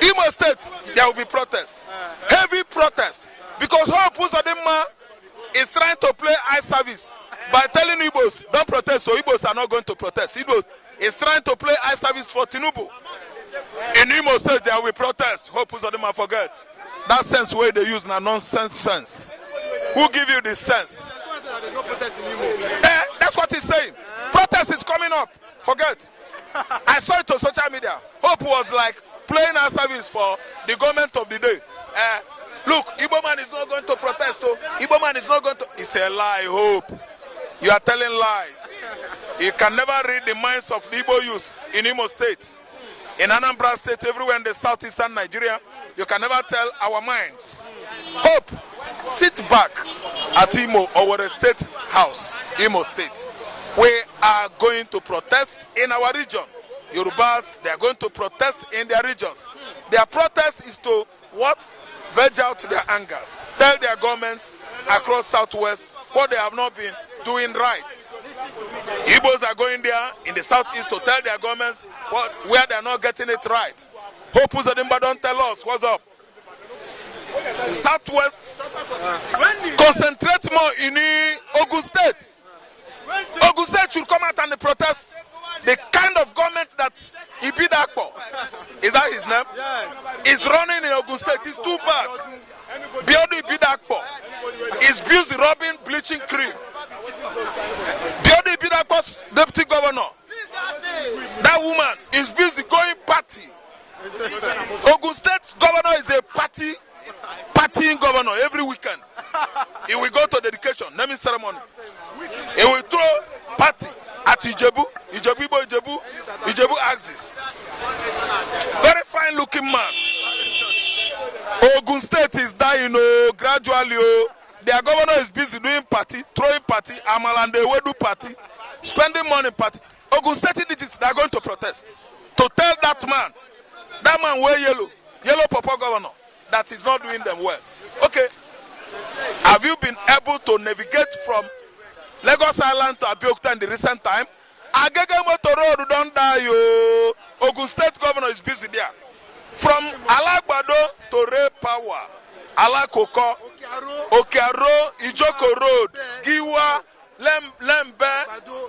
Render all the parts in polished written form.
Imo State, there will be protests. Heavy protests. Because Uzodimma is trying to play eye service by telling Igbos, don't protest, so Igbos are not going to protest. Igbos is trying to play eye service for Tinubu. In Imo State, there will be protests. Hope Uzodimma forget. That sense where they use na nonsense sense. Who give you this sense? That's what he's saying. Protest is coming up. Forget. I saw it on social media. Hope was like playing our service for the government of the day. Look, Igbo man is not going to protest. Igbo man is not going to. It's a lie, Hope. You are telling lies. You can never read the minds of the Igbo youth in Imo State. In Anambra State, everywhere in the southeastern Nigeria, you can never tell our minds. Hope, sit back at Imo or State House, Imo State. We are going to protest in our region. Yorubas, they are going to protest in their regions. Their protest is to what? Veg out their angers. Tell their governments across Southwest what they have not been doing right. Igbos are going there in the Southeast to tell their governments where they are not getting it right. Hope Uzodimma don't tell us what's up. Southwest, concentrate more in Ogun State. Ogun State should come out and protest the kind of government that Ibidakpo, is that his name? Yes. Is running in Ogun State. It's too bad. Biodu Ibidakpo is busy robbing bleaching cream. Biodu Ibidakpo's deputy governor, that woman is busy going party. Ogun State's governor is a partying governor every weekend. He will go to dedication, naming ceremony. He will throw party at Ijebu axis. Very fine looking man. Ogun State is dying gradually. Their governor is busy doing party, throwing party, Amalande Wedu party, spending money party. Ogun State indigenous, they are going to protest. To tell that man wear yellow purple governor, that is not doing them well. Okay. Have you been able to navigate from Lagos Island to Abeokuta in the recent time? Agege Motor Road don't die. Ogun State governor is busy there. From Alagbado to Ray Power, Alakoko, Okearo, Ijoko Road, Giwa, Lembe,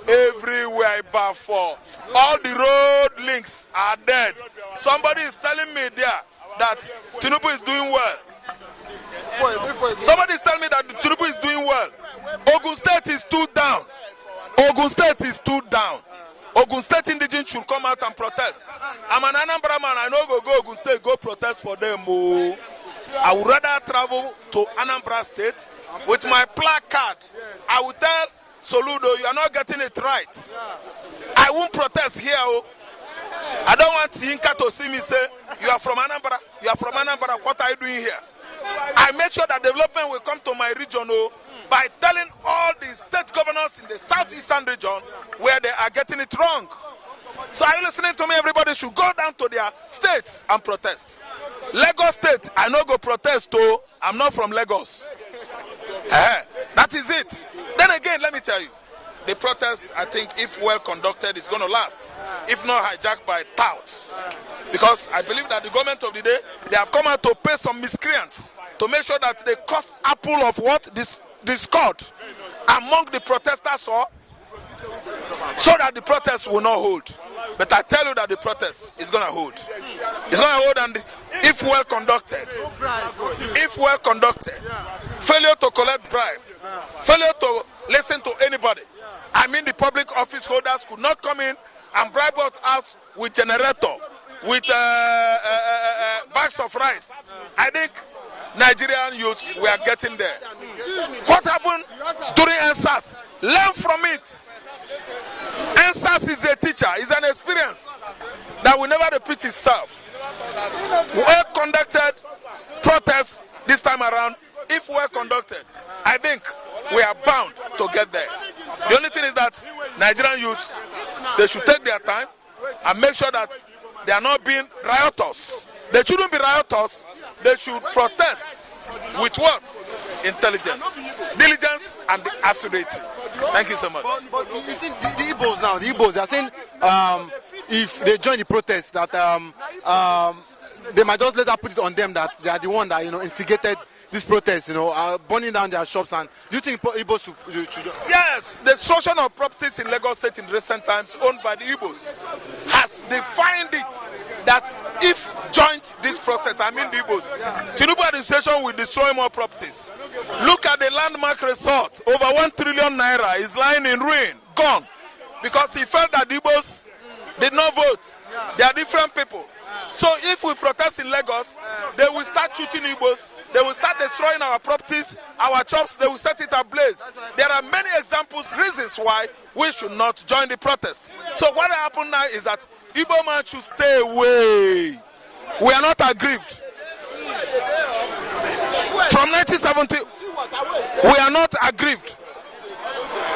everywhere by four. All the road links are dead. Somebody is telling me there that Tinubu is doing well. Somebody is telling me that Tinubu is doing well. Ogun State is too down. Ogun State is too down. Ogun State indigenous should come out and protest. I'm an Anambra man. I know go Ogun State, go protest for them. I would rather travel to Anambra State with my placard. I will tell Soludo, you are not getting it right. I won't protest here. I don't want Yinka to see me say, you are from Anambra. You are from Anambra. What are you doing here? I make sure that development will come to my region by telling all the state governors in the southeastern region where they are getting it wrong. So are you listening to me? Everybody should go down to their states and protest. Lagos State, I no go protest too. I'm not from Lagos. That is it. Then again, let me tell you, the protest, I think, if well conducted, is going to last. If not hijacked by touts. Because I believe that the government of the day, they have come out to pay some miscreants to make sure that they cause apple of what? Discord among the protesters, so that the protest will not hold. But I tell you that the protest is going to hold. It's going to hold, and if well conducted, failure to collect bribe, failure to listen to anybody. I mean, the public office holders could not come in and bribe us out with generator, with bags of rice. I think Nigerian youths were getting there. What happened during NSAS? Learn from it. NSAS is a teacher, is an experience that will never repeat itself. Well conducted protests this time around, if well conducted, I think we are bound to get there. The only thing is that Nigerian youths, they should take their time and make sure that they are not being riotous. They shouldn't be riotous. They should protest with what? Intelligence, diligence, and accuracy. Thank you so much. But you think the Igbos now, they are saying if they join the protest that they might just later put it on them that they are the one that, instigated this protest, burning down their shops. And do you think Igbos should? Yes, the destruction of properties in Lagos State in recent times owned by the Igbos has defined it that if joined this process, I mean the Igbos, Tinubu administration will destroy more properties. Look at the landmark resort, over 1 trillion naira is lying in ruin, gone, because he felt that the Igbos did not vote. They are different people. So if we protest in Lagos, they will start shooting Igbos, they will start destroying our properties, our shops, they will set it ablaze. There are many examples, reasons why we should not join the protest. So what happened now is that Igbo man should stay away. We are not aggrieved. From 1970, we are not aggrieved.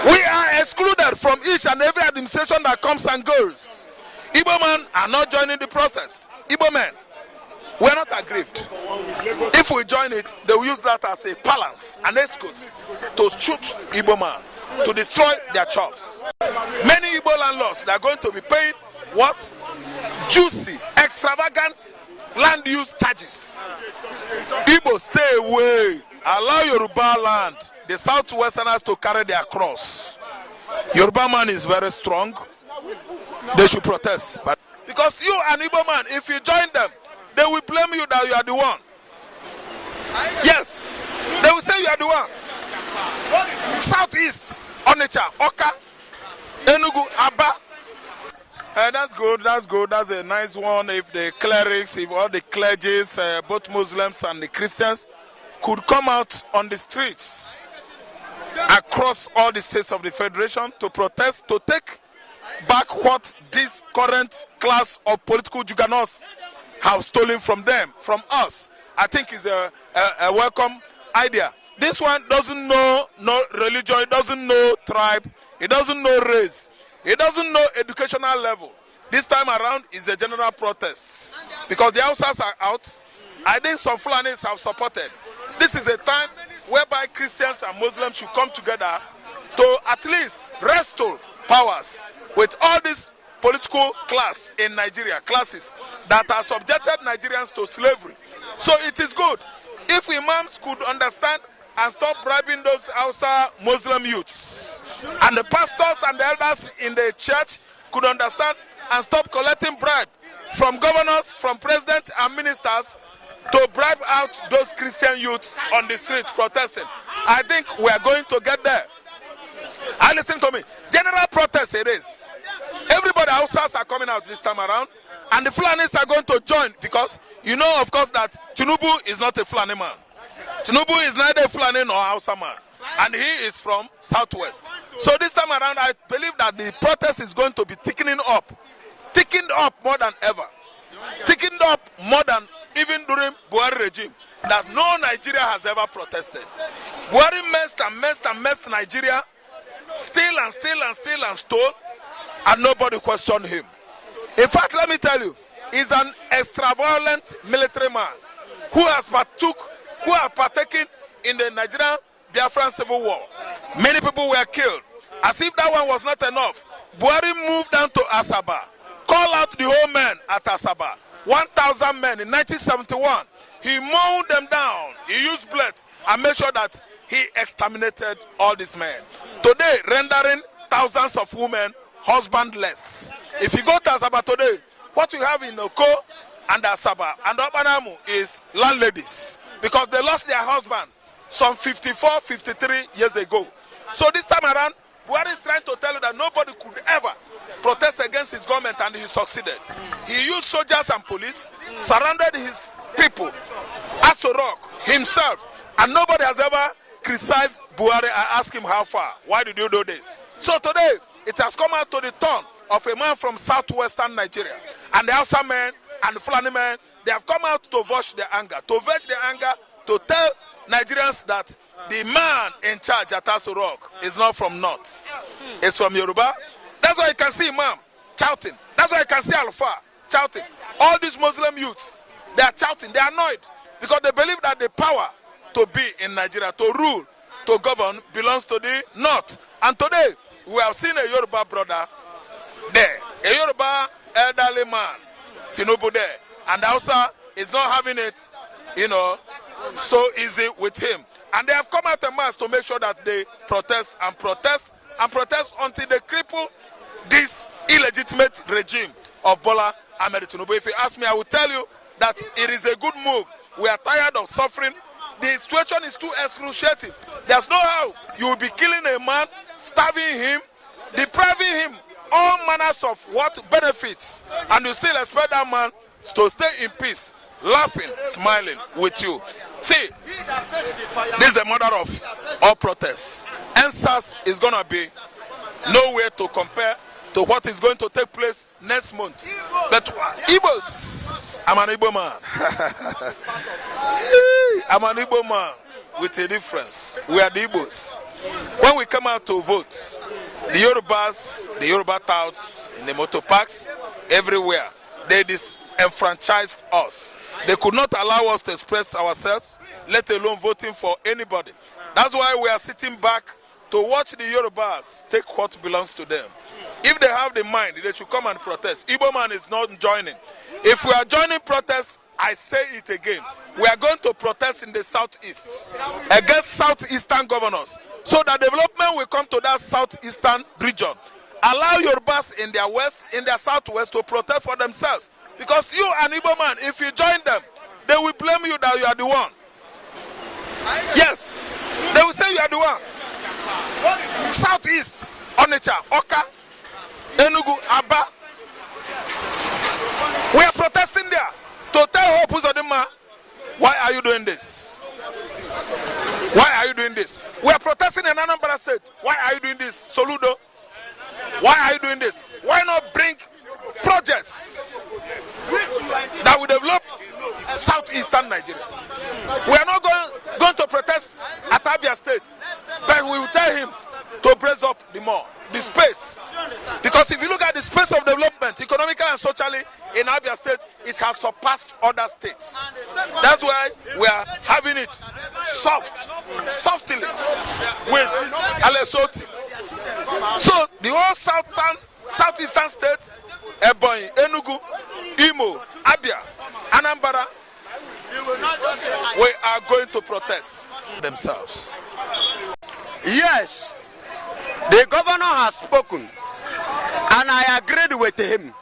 We are excluded from each and every administration that comes and goes. Igbo men are not joining the process. Igbo men, we are not aggrieved. If we join it, they will use that as a balance, an excuse to shoot Igbo men, to destroy their jobs. Many Igbo landlords are going to be paying what? Juicy, extravagant land use charges. Igbo, stay away. Allow Yoruba land, the Southwesterners, to carry their cross. Yoruba man is very strong. They should protest. But because you and Igbo man, if you join them, they will blame you that you are the one. Yes, they will say you are the one. Southeast, Onitsha, Oka, Enugu, Aba. That's good, that's good, that's a nice one. If the clerics, if all the clergies, both Muslims and the Christians, could come out on the streets across all the states of the Federation to protest, to take back what this current class of political juggernauts have stolen from them, from us, I think is a welcome idea. This one doesn't know no religion, it doesn't know tribe, it doesn't know race, it doesn't know educational level. This time around is a general protest because the Hausas are out. I think some Fulanis have supported. This is a time whereby Christians and Muslims should come together to at least restore powers with all this political class in Nigeria, classes that have subjected Nigerians to slavery. So it is good if imams could understand and stop bribing those Hausa Muslim youths. And the pastors and the elders in the church could understand and stop collecting bribe from governors, from presidents and ministers to bribe out those Christian youths on the street protesting. I think we are going to get there. And listen to me, general protest it is. Everybody outside are coming out this time around, and the Fulanis are going to join because you know, of course, that Tinubu is not a Fulani man. Tinubu is neither a Fulani nor a Hausa man, and he is from Southwest. So this time around, I believe that the protest is going to be thickened up more than ever, thickened up more than even during Buhari regime, that no Nigeria has ever protested. Buhari messed Nigeria, steal and stole, and nobody questioned him. In fact, let me tell you, he's an extra-violent military man who has partaken in the Nigerian Biafran civil war. Many people were killed. As if that one was not enough, Buhari moved down to Asaba, called out the whole men at Asaba, 1,000 men in 1971. He mowed them down. He used bullets and made sure that he exterminated all these men. Today, rendering thousands of women husbandless. If you go to Asaba today, what you have in Oko and Asaba and Obanamu is landladies because they lost their husband some 54, 53 years ago. So this time around, Buhari is trying to tell you that nobody could ever protest against his government, and he succeeded. He used soldiers and police, surrounded his people, Aso Rock, himself, and nobody has ever criticized Buhari and asked him how far. Why did you do this? So today, it has come out to the turn of a man from southwestern Nigeria. And the Hausa men and the Fulani men, they have come out to vent their anger, to tell Nigerians that the man in charge at Aso Rock is not from North. It's from Yoruba. That's why you can see Imam shouting. That's why you can see Alpha shouting. All these Muslim youths, they are shouting. They are annoyed because they believe that the power to be in Nigeria, to rule, to govern, belongs to the North. And today, we have seen a Yoruba brother there, a Yoruba elderly man, Tinubu there, and also is not having it, so easy with him. And they have come out en masse to make sure that they protest and protest and protest until they cripple this illegitimate regime of Bola Ahmed Tinubu. If you ask me, I will tell you that it is a good move. We are tired of suffering. The situation is too excruciating. There's no how you will be killing a man, starving him, depriving him all manners of benefits, and you still expect that man to stay in peace, laughing, smiling with you. See, this is the mother of all protests. NSAS is going to be nowhere to compare to what is going to take place next month. But Igbos, I'm an Igbo man. I'm an Igbo man with a difference. We are the Igbos. When we come out to vote, the Yorubas, the Yoruba touts, in the motor parks, everywhere, they disenfranchised us. They could not allow us to express ourselves, let alone voting for anybody. That's why we are sitting back to watch the Yorubas take what belongs to them. If they have the mind, they should come and protest. Igbo man is not joining. If we are joining protests, I say it again, we are going to protest in the southeast against southeastern governors, so that development will come to that southeastern region. Allow Yorubas in their west, in their southwest, to protest for themselves. Because you, an Igbo man, if you join them, they will blame you that you are the one. Yes, they will say you are the one. Southeast, Onitsha, Oka, Enugu, Aba. We are protesting there to tell Hope Uzodimma, why are you doing this? Why are you doing this? We are protesting in Anambra State. Why are you doing this? Soludo. Why are you doing this? Why not bring projects that will develop southeastern Nigeria? We are not going to protest at Abia State, but we will tell him to brace up the space. Because if you look at the space of development, economically and socially, in Abia State, it has surpassed other states. That's why we are having it softly with Alesoti. So the whole southeastern states, Ebonyi, Enugu, Imo, Abia, Anambra, we are going to protest themselves. Yes, the governor has spoken, and I agreed with him.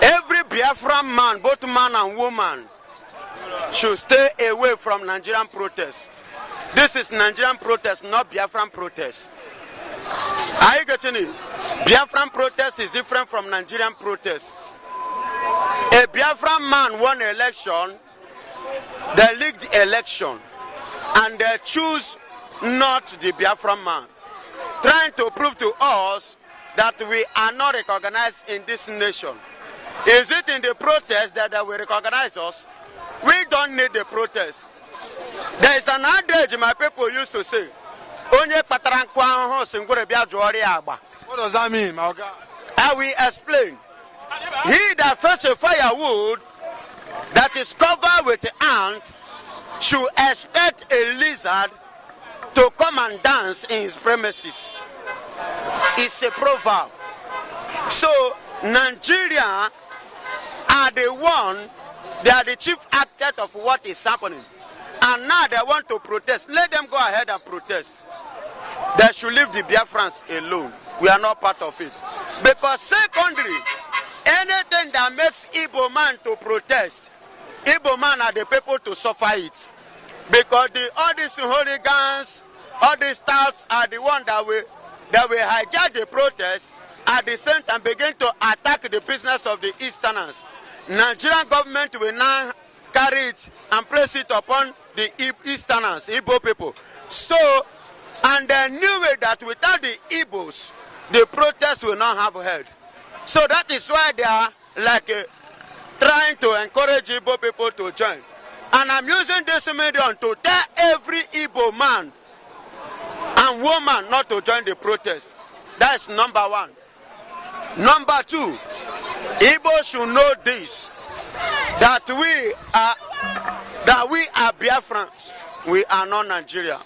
Every Biafran man, both man and woman, should stay away from Nigerian protests. This is Nigerian protest, not Biafran protest. Are you getting it? Biafran protest is different from Nigerian protest. A Biafran man won an election, they leaked the election, and they choose not the Biafran man, trying to prove to us that we are not recognized in this nation. Is it in the protest that they will recognize us? We don't need the protest. There is an adage my people used to say, what does that mean, my God? I will explain. He that fetch a firewood that is covered with ant should expect a lizard to come and dance in his premises. It's a proverb. So Nigeria are the one, they are the chief architect of what is happening. And now they want to protest. Let them go ahead and protest. They should leave the Biafrans alone. We are not part of it. Because secondly, anything that makes Igbo man to protest, Igbo man are the people to suffer it. Because all these hooligans, all these touts are the ones that will hijack the protest, at the same time begin to attack the business of the Easterners. Nigerian government will now carry it and place it upon the Easterners, Igbo people. So, and they knew that without the Igbos, the protest will not have head. So that is why they are trying to encourage Igbo people to join. And I'm using this medium to tell every Igbo man and woman not to join the protest. That's number one. Number two, Igbo should know this, that we are Biafrans. We are not Nigeria.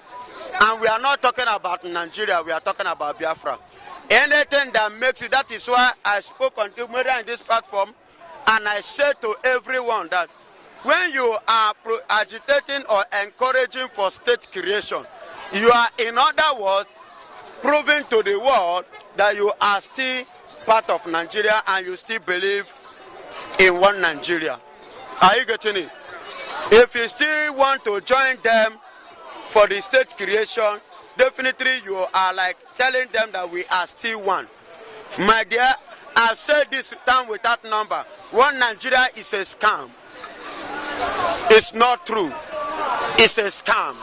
And we are not talking about Nigeria, we are talking about Biafra. Anything that makes you, that is why I spoke on this platform, And I say to everyone that when you are agitating or encouraging for state creation, you are, in other words, proving to the world that you are still part of Nigeria and you still believe in one Nigeria. Are you getting it? If you still want to join them for the state creation, definitely you are like telling them that we are still one. My dear, I've said this time without number. One Nigeria is a scam. It's not true. It's a scam.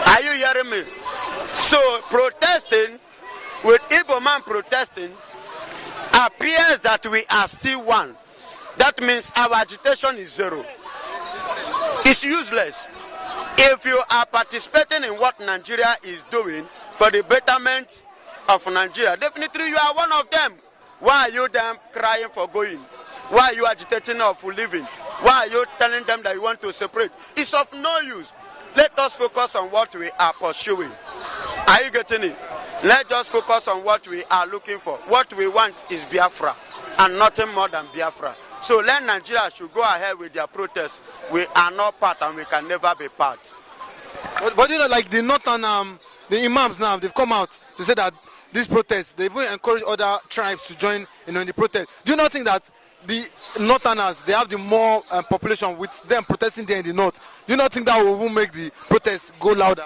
Are you hearing me? So protesting, with Igbo man protesting, appears that we are still one. That means our agitation is zero. It's useless. If you are participating in what Nigeria is doing for the betterment of Nigeria, definitely you are one of them. Why are you them crying for going? Why are you agitating for leaving? Why are you telling them that you want to separate? It's of no use. Let us focus on what we are pursuing. Are you getting it? Let us focus on what we are looking for. What we want is Biafra and nothing more than Biafra. So let Nigeria should go ahead with their protest. We are not part and we can never be part. But you know, like the northern, the imams now, they've come out to say that this protest, they've even encouraged other tribes to join, in the protest. Do you not think that the northerners, they have the more population with them protesting there in the north? Do you not think that will even make the protest go louder?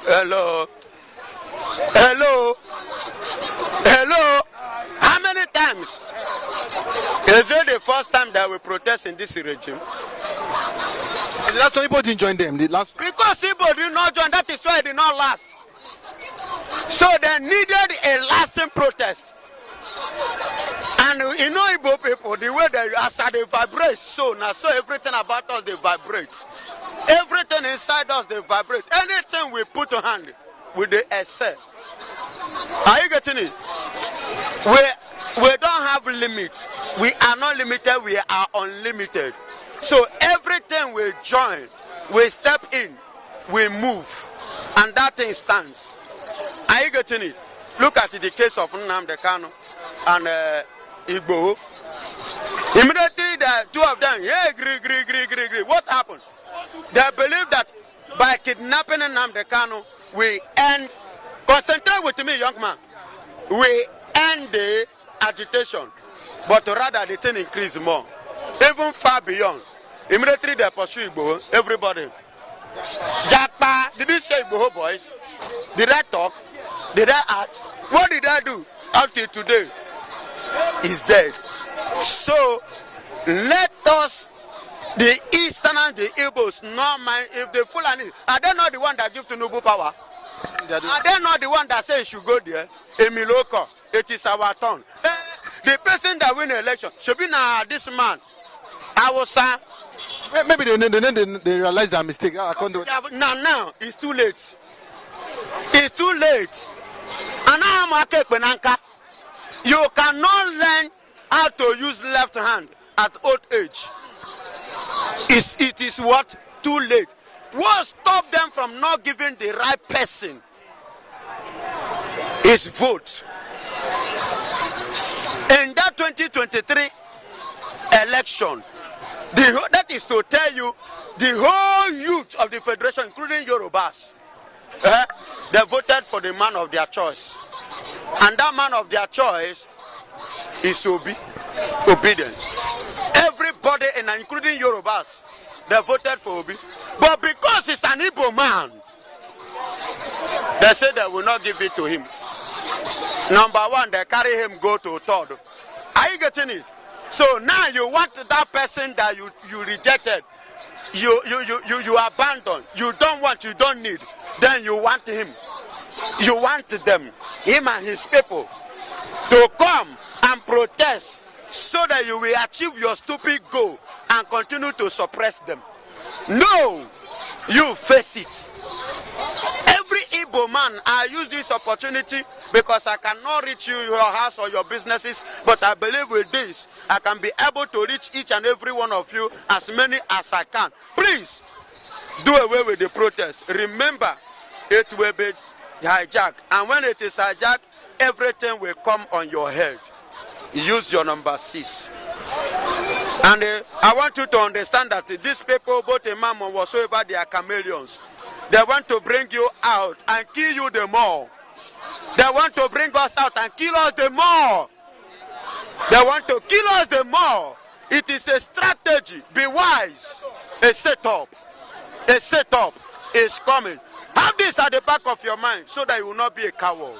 Hello? Hello? Hello? How many times? Is it the first time that we protest in this regime? The last one, people didn't join them. Because people did not join, that is why it did not last. So they needed a lasting protest. And you know Igbo people, the way they, as they vibrate, so now so everything about us, they vibrate. Everything inside us, they vibrate. Anything we put on hand, we they excel. Are you getting it? We don't have limits. We are not limited, we are unlimited. So everything we join, we step in, we move, and that thing stands. Are you getting it? Look at the case of Nnamdikanu and Igbo. Immediately the two of them, yeah, agree. What happened? They believe that by kidnapping Nnamdikanu, we end, concentrate with me, young man, we end the agitation, but rather the thing increase more, even far beyond. Immediately they pursue Igbo, everybody. Japa, did you say Igbo boys? Did I talk? Did I act? What did I do? Up till today, he's dead. So let us, the Easterners, the Igbos, not mind if the Fulani, are they not the one that give Tinubu power? Are they not the one that say you should go there? Emiloko, it is our turn. The person that win the election should be now this man. I was maybe they realize their mistake. I can't do it. Now it's too late. It's too late. And now you cannot learn how to use left hand at old age. It is what? Too late. What stopped them from not giving the right person is vote. In that 2023 election, that is to tell you, the whole youth of the federation, including Yorubas, they voted for the man of their choice. And that man of their choice is obedience. Everybody, including Yorubas, they voted for Obi. But because he's an Igbo man, they said they will not give it to him. Number one, they carry him go to third. Are you getting it? So now you want that person that you rejected, you abandoned, you don't want, you don't need, then you want him. You want them, him and his people, to come and protest so that you will achieve your stupid goal and continue to suppress them. No, you face it. Every Igbo man, I use this opportunity because I cannot reach you, your house or your businesses, but I believe with this, I can be able to reach each and every one of you, as many as I can. Please, do away with the protest. Remember, it will be hijacked. And when it is hijacked, everything will come on your head. Use your number 6. And I want you to understand that these people, both imam or whatsoever, they are chameleons. They want to bring you out and kill you the more. They want to bring us out and kill us the more. They want to kill us the more. It is a strategy. Be wise. A setup. A setup is coming. Have this at the back of your mind so that you will not be a coward.